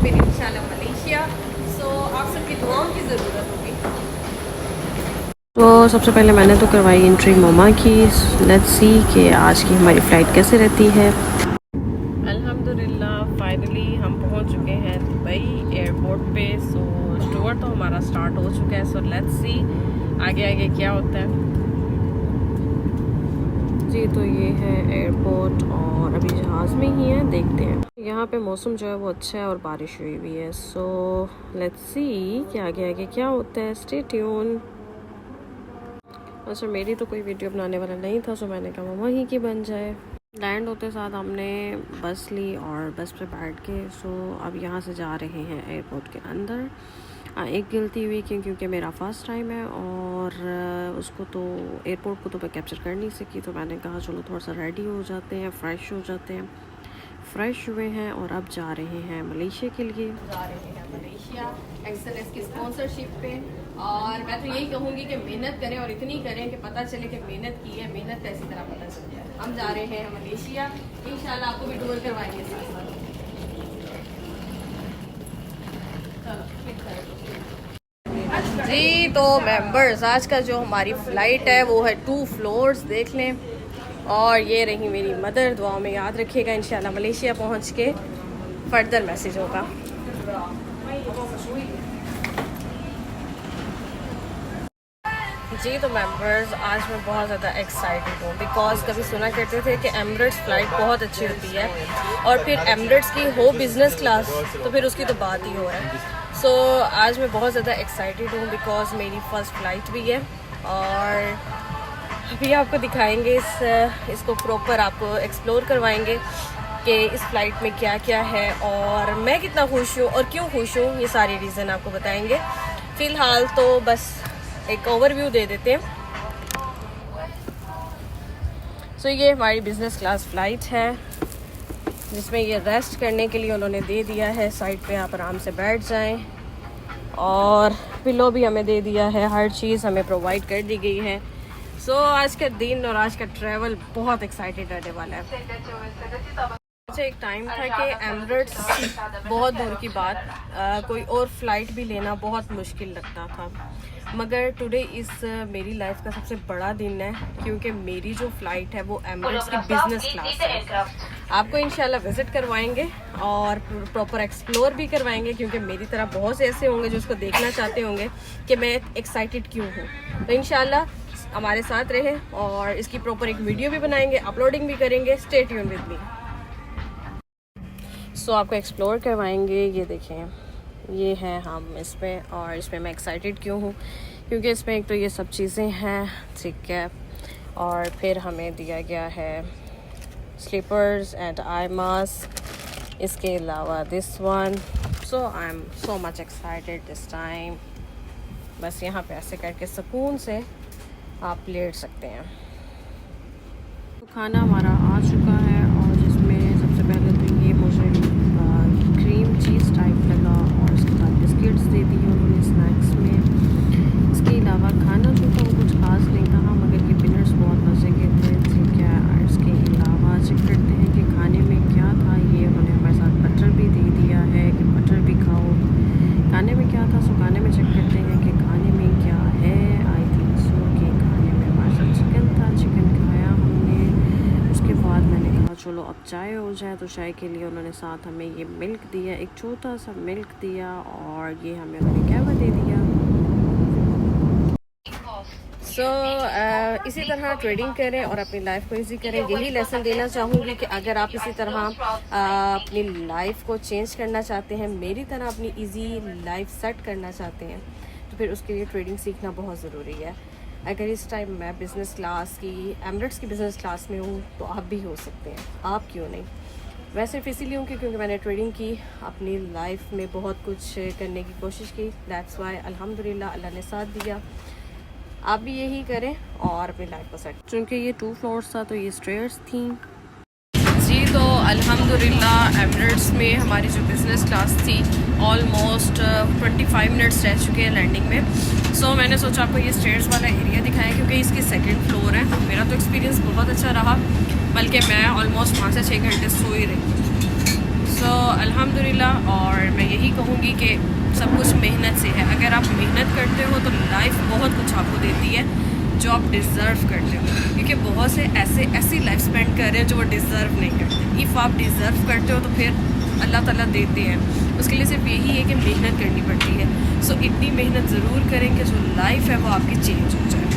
फिर इंशाल्लाह मलेशिया। सो आप सबकी दुआओं की ज़रूरत होगी। तो सबसे पहले मैंने तो करवाई एंट्री ममा की। लेट्स सी कि आज की हमारी फ़्लाइट कैसे रहती है। अल्हम्दुलिल्लाह फाइनली हम पहुंच चुके हैं दुबई एयरपोर्ट पे। सो टूर तो हमारा स्टार्ट हो चुका है। सो लेट्स सी आगे आगे क्या होता है। जी तो ये है एयरपोर्ट और अभी जहाज़ में ही है, देखते हैं। यहाँ पे मौसम जो है वो अच्छा है और बारिश हुई हुई है। सो लेट्स सी कि आगे आगे क्या होता है। Stay tune. अच्छा मेरी तो कोई वीडियो बनाने वाला नहीं था, सो मैंने कहा मम्मा ही की बन जाए। लैंड होते साथ हमने बस ली और बस पे बैठ के सो अब यहाँ से जा रहे हैं एयरपोर्ट के अंदर। एक गलती हुई क्योंकि मेरा फ़र्स्ट टाइम है और उसको तो एयरपोर्ट को तो मैं कैप्चर कर नहीं सकी। तो मैंने कहा चलो थोड़ा सा रेडी हो जाते हैं, फ़्रेश हो जाते हैं। फ़्रेश हुए हैं और अब जा रहे हैं मलेशिया के लिए। जा रहे हैं मलेशिया एक्सेलेंस की स्पॉन्सरशिप पे। और मैं तो यही कहूँगी कि मेहनत करें और इतनी करें कि पता चले कि मेहनत की है, मेहनत कैसी तरह पता चल जाए। हम जा रहे हैं मलेशिया, इंशाल्लाह आपको भी टूर करवाएंगे साथ साथ। जी तो मेंबर्स, आज का जो हमारी फ़्लाइट है वो है 2 फ्लोर्स, देख लें। और ये रही मेरी मदर, दुआ में याद रखिएगा। इंशाल्लाह मलेशिया पहुंच के फर्दर मैसेज होगा। जी तो मेंबर्स, आज मैं बहुत ज़्यादा एक्साइटेड हूँ बिकॉज़ कभी सुना करते थे कि एमिरेट्स फ़्लाइट बहुत अच्छी होती है और फिर एमिरेट्स की हो बिज़नेस क्लास तो फिर उसकी तो बात ही हो रहा है। सो आज मैं बहुत ज़्यादा एक्साइटेड हूँ बिकॉज़ मेरी फ़र्स्ट फ़्लाइट भी है और अभी आपको दिखाएंगे इसको प्रॉपर आपको एक्सप्लोर करवाएंगे कि इस फ़्लाइट में क्या क्या है और मैं कितना खुश हूँ और क्यों खुश हूँ, ये सारी रीज़न आपको बताएंगे। फ़िलहाल तो बस एक ओवरव्यू दे देते हैं। सो ये हमारी बिज़नेस क्लास फ़्लाइट है जिसमें ये रेस्ट करने के लिए उन्होंने दे दिया है। साइड पे आप आराम से बैठ जाएं और पिलो भी हमें दे दिया है, हर चीज़ हमें प्रोवाइड कर दी गई है। सो आज का दिन और आज का ट्रैवल बहुत एक्साइटेड रहने वाला है। अच्छा एक टाइम था कि एमिरेट्स बहुत दूर की बात, कोई और फ्लाइट भी लेना बहुत मुश्किल लगता था, मगर टुडे इस मेरी लाइफ का सबसे बड़ा दिन है क्योंकि मेरी जो फ़्लाइट है वो एमिरेट्स की बिज़नेस क्लास है। आपको इंशाल्लाह विज़िट करवाएंगे और प्रॉपर एक्सप्लोर भी करवाएंगे क्योंकि मेरी तरह बहुत से ऐसे होंगे जो उसको देखना चाहते होंगे कि मैं एक्साइटेड क्यों हूँ। तो इंशाल्लाह हमारे साथ रहे और इसकी प्रॉपर एक वीडियो भी बनाएंगे, अपलोडिंग भी करेंगे। Stay tune with me. So आपको एक्सप्लोर करवाएंगे। ये देखें, ये है हम इसमें और इसमें मैं एक्साइटेड क्यों हूँ क्योंकि इसमें एक तो ये सब चीज़ें हैं, ठीक है, और फिर हमें दिया गया है स्लीपर्स एंड आई मास्क, इसके अलावा this one. So I am so much excited this time. बस यहाँ पे ऐसे करके सुकून से आप लेट सकते हैं। तो खाना हमारा आ चुका है और जिसमें सबसे पहले तो ये मुझे क्रीम चीज़ टाइप लगा और इसके साथ बिस्किट्स दे दी उन्होंने स्नैक्स में। इसके अलावा खाना जो था वो कुछ खास नहीं था, मगर ये डिनर्स बहुत मज़े के थे, ठीक है। और इसके अलावा चेक करते हैं कि खाने में क्या था। ये उन्होंने हमारे साथ बटर भी दे दिया है कि बटर भी खाओ। खाने में क्या था, सो खाने में चेक करते हैं कि खाने में क्या है। आई थिंक सो कि खाने में हमारे साथ चिकन था, चिकन खाया हमने। उसके बाद मैंने कहा चलो अब चाय हो जाए, तो चाय के लिए उन्होंने साथ हमें ये मिल्क दिया, एक छोटा सा मिल्क दिया और ये हमें उन्होंने कहवा दे दिया। सो इसी तरह ट्रेडिंग करें और अपनी लाइफ को इजी करें। यही लेसन देना चाहूँगी कि अगर आप इसी तरह अपनी लाइफ को चेंज करना चाहते हैं, मेरी तरह अपनी इजी लाइफ सेट करना चाहते हैं, तो फिर उसके लिए ट्रेडिंग सीखना बहुत ज़रूरी है। अगर इस टाइम मैं बिज़नेस क्लास की, एमिरेट्स की बिज़नेस क्लास में हूँ, तो आप भी हो सकते हैं, आप क्यों नहीं। मैं सिर्फ इसीलिए हूँ क्योंकि मैंने ट्रेडिंग की, अपनी लाइफ में बहुत कुछ करने की कोशिश की। दैट्स वाई अल्हम्दुलिल्लाह अल्लाह ने साथ दिया। आप भी यही करें और अपनी लाइफ को सेट। चूँकि ये 2 फ्लोर्स था तो ये स्टेयर्स थी। जी तो अल्हम्दुलिल्लाह एमिरेट्स में हमारी जो बिज़नेस क्लास थी ऑलमोस्ट 25 मिनट्स रह चुके हैं लैंडिंग में। सो मैंने सोचा आपको ये स्टेयर्स वाला एरिया दिखाएं क्योंकि इसकी 2nd फ्लोर है। मेरा तो एक्सपीरियंस बहुत अच्छा रहा, बल्कि मैं ऑलमोस्ट 5 से 6 घंटे सो ही रही। सो अल्हम्दुलिल्लाह। और मैं यही कहूँगी कि सब कुछ मेहनत से है। अगर आप मेहनत करते हो तो लाइफ बहुत कुछ आपको देती है जो आप डिज़र्व करते हो, क्योंकि बहुत से ऐसी लाइफ स्पेंड कर रहे हैं जो वो डिज़र्व नहीं करते। इफ़ आप डिज़र्व करते हो तो फिर अल्लाह ताला देते हैं। उसके लिए सिर्फ यही है कि मेहनत करनी पड़ती है। सो इतनी मेहनत ज़रूर करें कि जो लाइफ है वो आपकी चेंज हो जाए।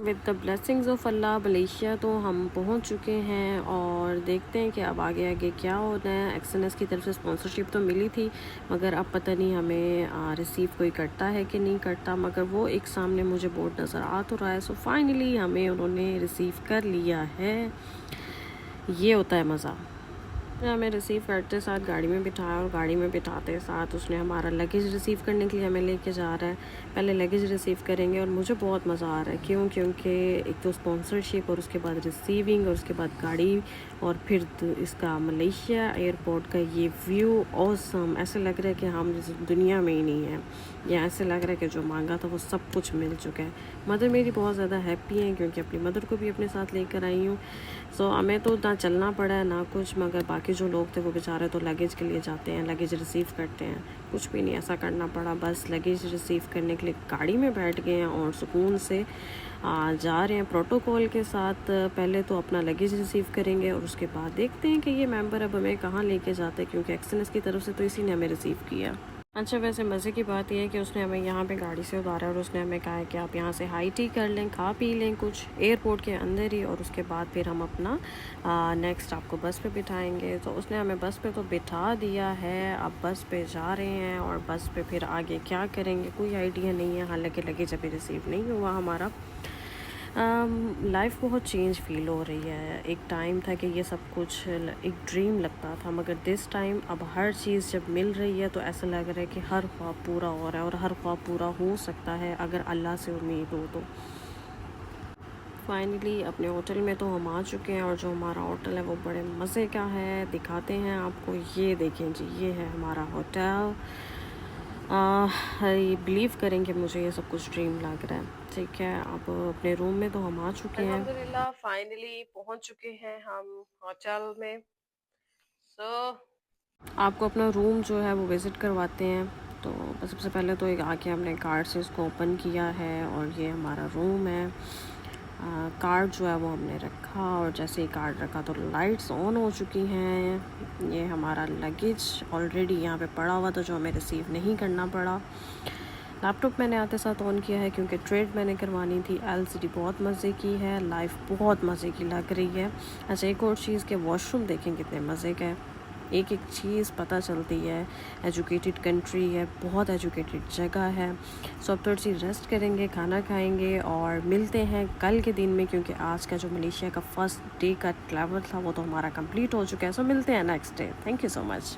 With the blessings of Allah Malaysia तो हम पहुंच चुके हैं और देखते हैं कि अब आगे आगे क्या होना है। एक्सएनएस की तरफ से स्पॉन्सरशिप तो मिली थी, मगर अब पता नहीं हमें रिसीव कोई करता है कि नहीं करता, मगर वो एक सामने मुझे बोर्ड नज़र आ तो रहा है। सो फाइनली हमें उन्होंने रिसीव कर लिया है। ये होता है मज़ा। हमें रिसीव करते साथ गाड़ी में बिठाया और गाड़ी में बिठाते साथ उसने हमारा लगेज रिसीव करने के लिए हमें लेके जा रहा है। पहले लगेज रिसीव करेंगे और मुझे बहुत मज़ा आ रहा है। क्योंकि एक तो स्पॉन्सरशिप और उसके बाद रिसीविंग और उसके बाद गाड़ी और फिर इसका मलेशिया एयरपोर्ट का ये व्यू ऑसम। ऐसे लग रहा है कि हम इस दुनिया में ही नहीं हैं, या ऐसे लग रहा है कि जो मांगा था वो सब कुछ मिल चुका है। मदर मेरी बहुत ज़्यादा हैप्पी है क्योंकि अपनी मदर को भी अपने साथ लेकर आई हूँ। सो हमें तो ना चलना पड़ा है ना कुछ, मगर बाकी जो लोग थे वो बेचारे तो लगेज के लिए जाते हैं, लगेज रिसीव करते हैं। कुछ भी नहीं ऐसा करना पड़ा, बस लगेज रिसीव करने के लिए गाड़ी में बैठ गए हैं और सुकून से जा रहे हैं प्रोटोकॉल के साथ। पहले तो अपना लगेज रिसीव करेंगे और उसके बाद देखते हैं कि ये मेंबर अब हमें कहाँ लेके जाते हैं, क्योंकि एक्सएनएस की तरफ से तो इसी ने हमें रिसीव किया। अच्छा, वैसे मज़े की बात यह है कि उसने हमें यहाँ पे गाड़ी से उतारा और उसने हमें कहा है कि आप यहाँ से हाई टी कर लें, खा पी लें कुछ एयरपोर्ट के अंदर ही, और उसके बाद फिर हम अपना नेक्स्ट आपको बस पे बिठाएंगे। तो उसने हमें बस पे तो बिठा दिया है। अब बस पे जा रहे हैं और बस पे फिर आगे क्या करेंगे कोई आइडिया नहीं है। हालांकि लगेज अभी रिसीव नहीं हुआ हमारा। लाइफ बहुत चेंज फील हो रही है। एक टाइम था कि ये सब कुछ एक ड्रीम लगता था, मगर दिस टाइम अब हर चीज़ जब मिल रही है तो ऐसा लग रहा है कि हर ख्वाब पूरा हो रहा है, और हर ख्वाब पूरा हो सकता है अगर अल्लाह से उम्मीद हो तो। फाइनली अपने होटल में तो हम आ चुके हैं और जो हमारा होटल है वो बड़े मज़े का है। दिखाते हैं आपको, ये देखें जी, ये है हमारा होटल। ये बिलीव करेंगे मुझे ये सब कुछ ड्रीम लग रहा है। ठीक है, अब अपने रूम में तो हम आ चुके हैं। अल्हम्दुलिल्लाह फाइनली पहुंच चुके हैं हम होटल में। आपको अपना रूम जो है वो विज़िट करवाते हैं। तो सबसे पहले तो एक आके हमने कार्ड से इसको ओपन किया है और ये हमारा रूम है। कार्ड जो है वो हमने रखा और जैसे ही कार्ड रखा तो लाइट्स ऑन हो चुकी हैं। ये हमारा लगेज ऑलरेडी यहाँ पे पड़ा हुआ था जो हमें रिसीव नहीं करना पड़ा। लैपटॉप मैंने आते साथ ऑन किया है क्योंकि ट्रेड मैंने करवानी थी। एलसीडी बहुत मज़े की है, लाइफ बहुत मज़े की लग रही है। अच्छा, एक और चीज़ के वॉशरूम देखें कितने मज़े का है। एक एक चीज़ पता चलती है। एजुकेटेड कंट्री है, बहुत एजुकेटेड जगह है। सो अब थोड़ी सी रेस्ट करेंगे, खाना खाएंगे और मिलते हैं कल के दिन में, क्योंकि आज का जो मलेशिया का फर्स्ट डे का ट्रैवल था वो तो हमारा कंप्लीट हो चुका है। सो मिलते हैं next day. Thank you so much.